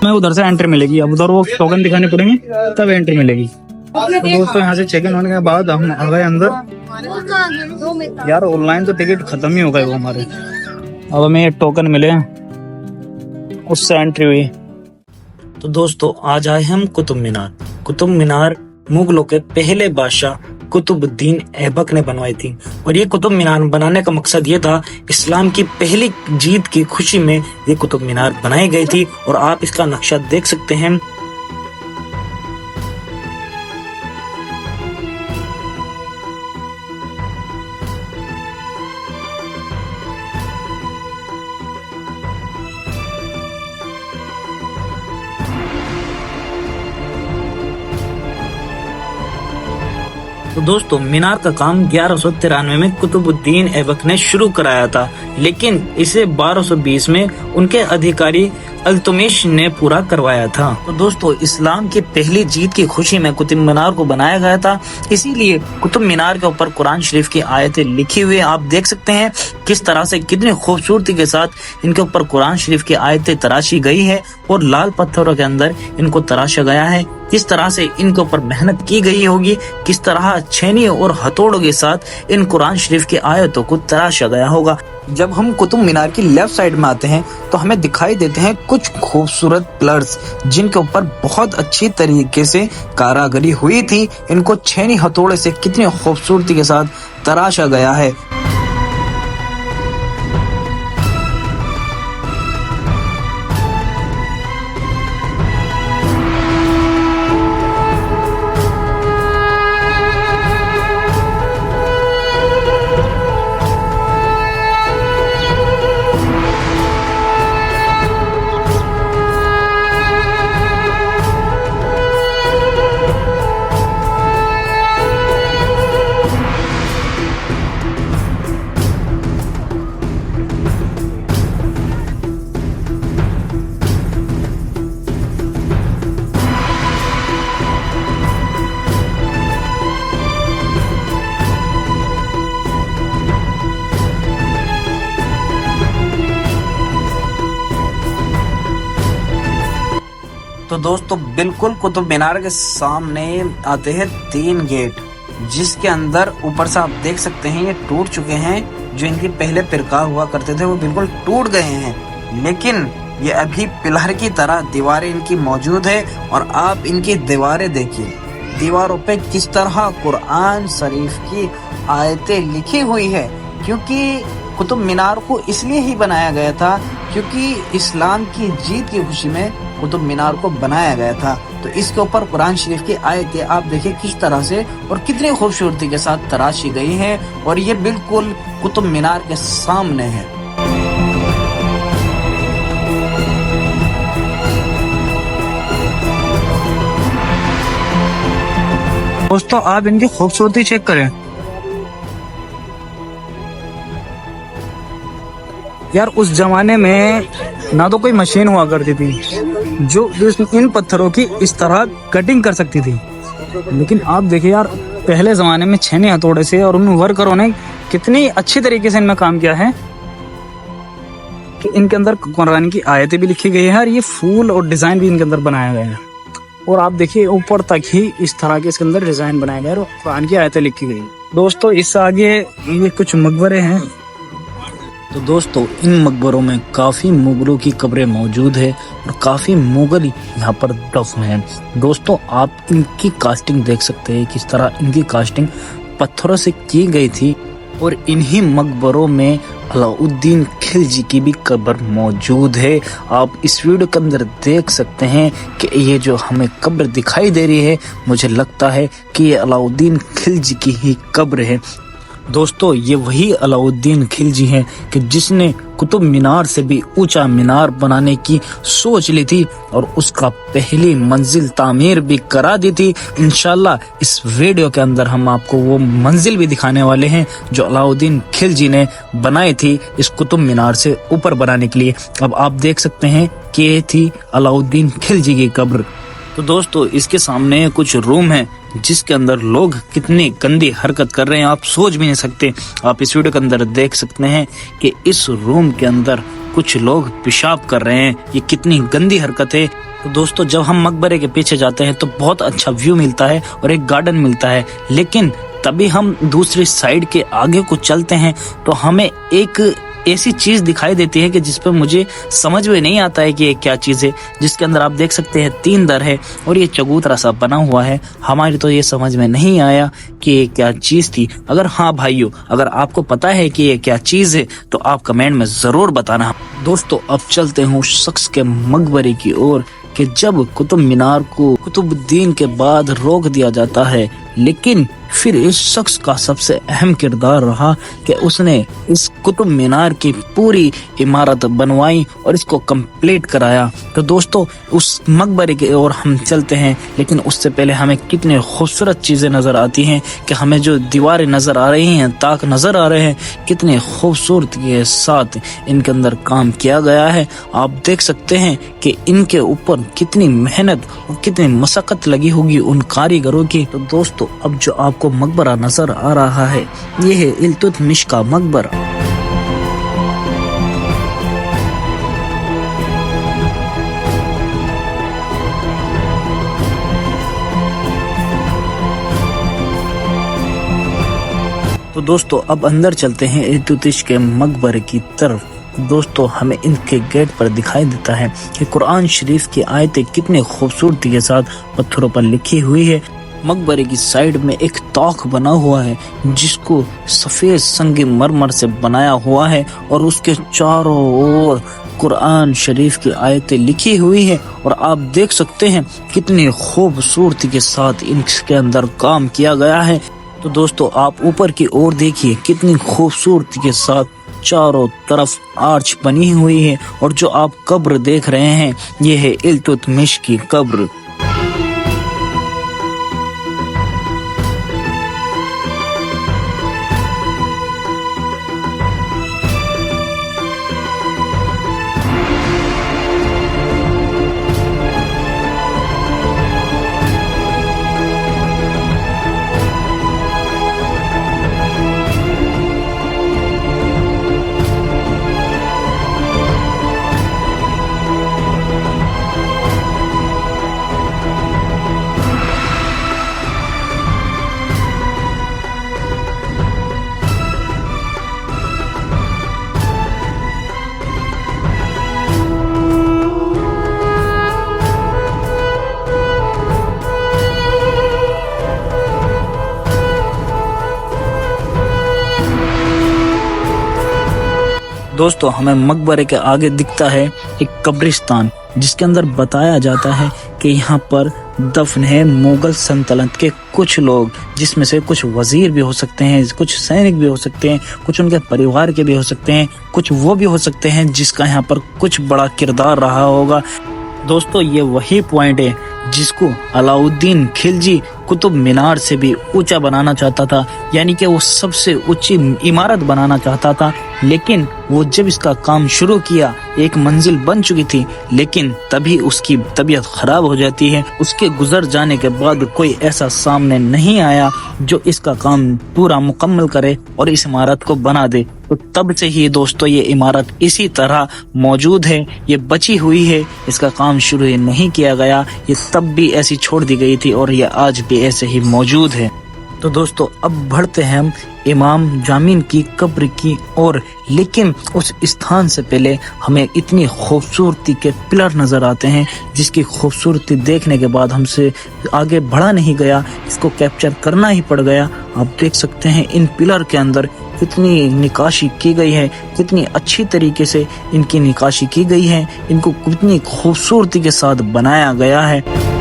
में उधर से एंट्री मिलेगी। अब उधर वो टोकन दिखाने पड़ेंगे तब एंट्री मिलेगी। तो दोस्तों यहाँ से चेक इन होने के बाद हम आ गए अंदर। यार ऑनलाइन तो टिकट खत्म ही हो गए वो हमारे। अब हमें ये टोकन मिले, उससे एंट्री हुई। तो दोस्तों आज आए हम कुतुब मीनार। कुतुब मीनार मुगलों के पहले बादशाह कुतुबुद्दीन ऐबक ने बनवाई थी और ये कुतुब मीनार बनाने का मकसद ये था, इस्लाम की पहली जीत की खुशी में ये कुतुब मीनार बनाई गई थी। और आप इसका नक्शा देख सकते हैं। तो दोस्तों मीनार का काम 1193 में कुतुबुद्दीन ऐबक ने शुरू कराया था, लेकिन इसे 1220 में उनके अधिकारी अल्तुमिश ने पूरा करवाया था। तो दोस्तों इस्लाम की पहली जीत की खुशी में कुतुब मीनार को बनाया गया था, इसीलिए कुतुब मीनार के ऊपर कुरान शरीफ की आयतें लिखी हुई आप देख सकते हैं किस तरह से कितनी खूबसूरती के साथ इनके ऊपर कुरान शरीफ की आयतें तराशी गई है और लाल पत्थरों के अंदर इनको तराशा गया है। किस तरह से इनके ऊपर मेहनत की गई होगी, किस तरह छेनियों और हथौड़ों के साथ इन कुरान शरीफ की आयतों को तराशा गया होगा। जब हम कुतुब मीनार की लेफ्ट साइड में आते हैं तो हमें दिखाई देते हैं कुछ खूबसूरत पिलर्स जिनके ऊपर बहुत अच्छी तरीके से कारागरी हुई थी। इनको छेनी हथौड़े से कितनी खूबसूरती के साथ तराशा गया है। तो दोस्तों बिल्कुल कुतुब मीनार के सामने आते हैं 3 गेट, जिसके अंदर ऊपर से आप देख सकते हैं ये टूट चुके हैं। जो इनकी पहले पिरकार हुआ करते थे वो बिल्कुल टूट गए हैं, लेकिन ये अभी पिलर की तरह दीवारें इनकी मौजूद है। और आप इनकी दीवारें देखिए, दीवारों पे किस तरह कुरान शरीफ की आयतें लिखी हुई है। क्योंकि कुतुब मीनार को इसलिए ही बनाया गया था क्योंकि इस्लाम की जीत की खुशी में कुतुब मीनार को बनाया गया था। तो इसके ऊपर कुरान शरीफ की आयतें आप देखिए किस तरह से और कितनी खूबसूरती के साथ तराशी गई हैं। और ये बिल्कुल कुतुब मीनार के सामने है। दोस्तों आप इनकी खूबसूरती चेक करें। यार उस जमाने में ना तो कोई मशीन हुआ करती थी जो इन पत्थरों की इस तरह कटिंग कर सकती थी, लेकिन आप देखिए यार पहले जमाने में छेने हथौड़े से और उन वर्करों ने कितनी अच्छी तरीके से इनमें काम किया है कि इनके अंदर कुरान की आयतें भी लिखी गई है और ये फूल और डिजाइन भी इनके अंदर बनाया गया है। और आप देखिए ऊपर तक ही इस तरह के इसके अंदर डिजाइन बनाया गया है और कुरान की आयतें लिखी गई। दोस्तों इससे आगे ये कुछ मकबरे हैं। तो दोस्तों इन मकबरों में काफी मुगलों की कब्रें मौजूद है और काफी मुगल यहाँ पर दफन हैं। दोस्तों आप इनकी कास्टिंग देख सकते हैं किस तरह इनकी कास्टिंग पत्थरों से की गई थी। और इन्हीं मकबरों में अलाउद्दीन खिलजी की भी कब्र मौजूद है। आप इस वीडियो के अंदर देख सकते हैं कि ये जो हमें कब्र दिखाई दे रही है, मुझे लगता है कि ये अलाउद्दीन खिलजी की ही कब्र है। दोस्तों ये वही अलाउद्दीन खिलजी हैं कि जिसने कुतुब मीनार से भी ऊंचा मीनार बनाने की सोच ली थी और उसका पहली मंजिल तामीर भी करा दी थी। इंशाल्लाह इस वीडियो के अंदर हम आपको वो मंजिल भी दिखाने वाले हैं जो अलाउद्दीन खिलजी ने बनाई थी इस कुतुब मीनार से ऊपर बनाने के लिए। अब आप देख सकते हैं कि ये थी अलाउद्दीन खिलजी की कब्र। तो दोस्तों इसके सामने कुछ रूम है जिसके अंदर लोग कितनी गंदी हरकत कर रहे हैं आप सोच भी नहीं सकते। आप इस वीडियो के अंदर देख सकते हैं कि इस रूम के अंदर कुछ लोग पेशाब कर रहे हैं। ये कितनी गंदी हरकत है। तो दोस्तों जब हम मकबरे के पीछे जाते हैं तो बहुत अच्छा व्यू मिलता है और एक गार्डन मिलता है, लेकिन तभी हम दूसरी साइड के आगे को चलते हैं तो हमें एक ऐसी चीज दिखाई देती है कि जिस पर मुझे समझ में नहीं आता है कि ये क्या चीज है। जिसके अंदर आप देख सकते हैं 3 दर है और ये चबूतरा सा बना हुआ है। हमारी तो ये समझ में नहीं आया कि ये क्या चीज थी। अगर हाँ भाइयों, अगर आपको पता है कि ये क्या चीज है तो आप कमेंट में जरूर बताना। दोस्तों अब चलते हैं उस शख्स के मकबरे की ओर कि जब कुतुब मीनार को कुतुबुद्दीन के बाद रोक दिया जाता है, लेकिन फिर इस शख्स का सबसे अहम किरदार रहा कि उसने इस कुतुब मीनार की पूरी इमारत बनवाई और इसको कंप्लीट कराया। तो दोस्तों उस मकबरे की ओर हम चलते हैं, लेकिन उससे पहले हमें कितने खूबसूरत चीजें नजर आती हैं कि हमें जो दीवारें नजर आ रही हैं, ताक नजर आ रहे हैं, कितने खूबसूरती के साथ इनके अंदर काम किया गया है। आप देख सकते हैं कि इनके ऊपर कितनी मेहनत और कितनी मशक्कत लगी होगी उन कारीगरों की। तो दोस्तों अब जो आपको मकबरा नजर आ रहा है ये है इल्तुतमिश का मकबरा। तो दोस्तों अब अंदर चलते हैं इल्तुतमिश के मकबरे की तरफ। दोस्तों हमें इनके गेट पर दिखाई देता है कि कुरान शरीफ की आयतें कितने खूबसूरती के साथ पत्थरों पर लिखी हुई है। मकबरे की साइड में एक तौक बना हुआ है जिसको सफेद संग मरमर से बनाया हुआ है और उसके चारों ओर कुरान शरीफ की आयतें लिखी हुई है और आप देख सकते हैं कितनी खूबसूरती के साथ इनके अंदर काम किया गया है। तो दोस्तों आप ऊपर की ओर देखिए कितनी खूबसूरती के साथ चारों तरफ आर्च बनी हुई है और जो आप कब्र देख रहे हैं ये है इल्तुतमिश की कब्र। दोस्तों हमें मकबरे के आगे दिखता है एक कब्रिस्तान जिसके अंदर बताया जाता है कि यहाँ पर दफन है मुगल सल्तनत के कुछ लोग, जिसमें से कुछ वजीर भी हो सकते हैं, कुछ सैनिक भी हो सकते हैं, कुछ उनके परिवार के भी हो सकते हैं, कुछ वो भी हो सकते हैं जिसका यहाँ पर कुछ बड़ा किरदार रहा होगा। दोस्तों ये वही पॉइंट है जिसको अलाउद्दीन खिलजी कुतुब मीनार से भी ऊंचा बनाना चाहता था, यानी कि वो सबसे ऊंची इमारत बनाना चाहता था। लेकिन वो जब इसका काम शुरू किया एक मंजिल बन चुकी थी, लेकिन तभी उसकी तबीयत खराब हो जाती है। उसके गुजर जाने के बाद कोई ऐसा सामने नहीं आया जो इसका काम पूरा मुकम्मल करे और इस इमारत को बना दे। तो तब से ही दोस्तों ये इमारत इसी तरह मौजूद है, ये बची हुई है, इसका काम शुरू नहीं किया गया। ये तब भी ऐसी छोड़ दी गई थी और ये आज भी ऐसे ही मौजूद है। तो दोस्तों अब बढ़ते हैं हम इमाम जामिन की कब्र की ओर, लेकिन उस स्थान से पहले हमें इतनी खूबसूरती के पिलर नजर आते हैं जिसकी खूबसूरती देखने के बाद हमसे आगे बढ़ा नहीं गया, इसको कैप्चर करना ही पड़ गया। आप देख सकते हैं इन पिलर के अंदर कितनी निकाशी की गई है, कितनी अच्छी तरीके से इनकी निकाशी की गई है, इनको कितनी खूबसूरती के साथ बनाया गया है।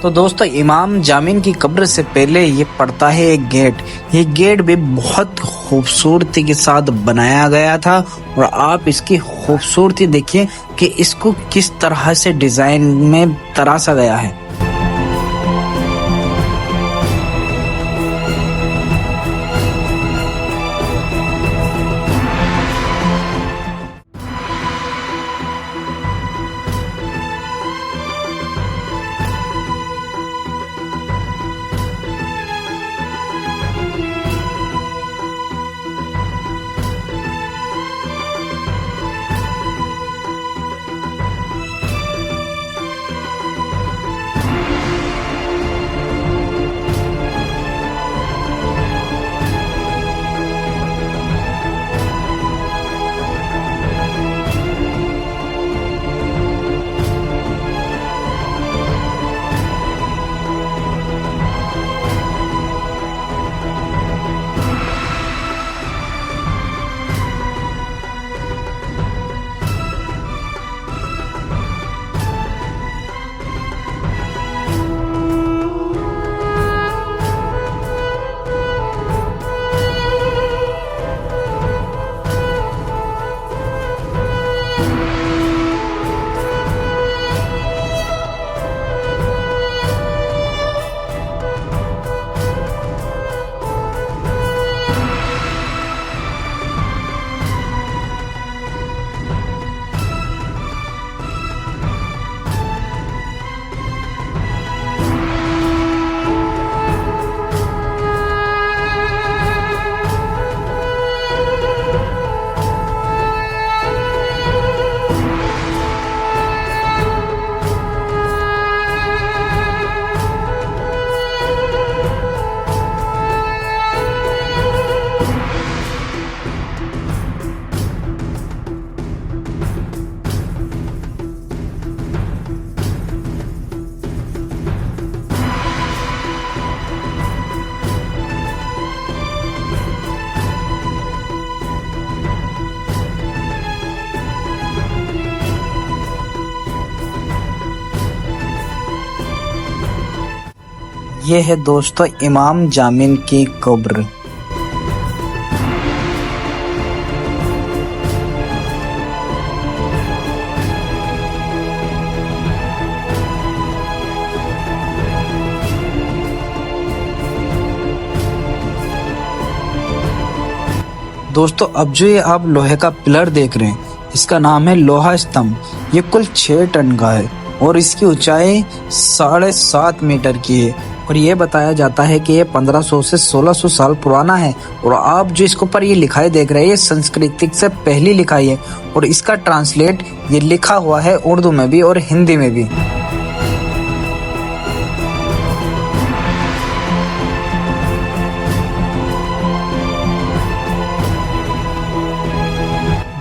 तो दोस्तों इमाम जामिन की कब्र से पहले ये पड़ता है एक गेट। ये गेट भी बहुत खूबसूरती के साथ बनाया गया था और आप इसकी खूबसूरती देखिए कि इसको किस तरह से डिजाइन में तराशा गया है। ये है दोस्तों इमाम जामिन की कब्र। दोस्तों अब जो ये आप लोहे का पिलर देख रहे हैं, इसका नाम है लोहा स्तंभ। ये कुल 6 टन का है और इसकी ऊंचाई 7.5 मीटर की है और ये बताया जाता है कि ये 1500 से 1600 साल पुराना है। और आप जो इसके ऊपर ये लिखाई देख रहे हैं, ये संस्कृत से पहली लिखाई है और इसका ट्रांसलेट ये लिखा हुआ है उर्दू में भी और हिंदी में भी।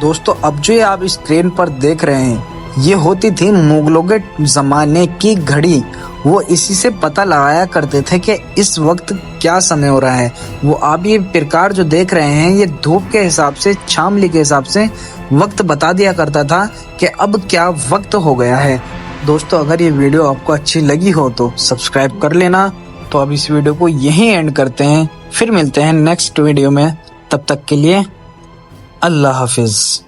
दोस्तों अब जो ये आप स्क्रीन पर देख रहे हैं, ये होती थी मुगलों के जमाने की घड़ी। वो इसी से पता लगाया करते थे कि इस वक्त क्या समय हो रहा है। वो आप ये प्रकार जो देख रहे हैं, ये धूप के हिसाब से, शामली के हिसाब से वक्त बता दिया करता था कि अब क्या वक्त हो गया है। दोस्तों अगर ये वीडियो आपको अच्छी लगी हो तो सब्सक्राइब कर लेना। तो अब इस वीडियो को यहीं एंड करते हैं, फिर मिलते हैं नेक्स्ट वीडियो में। तब तक के लिए अल्लाह हाफिज।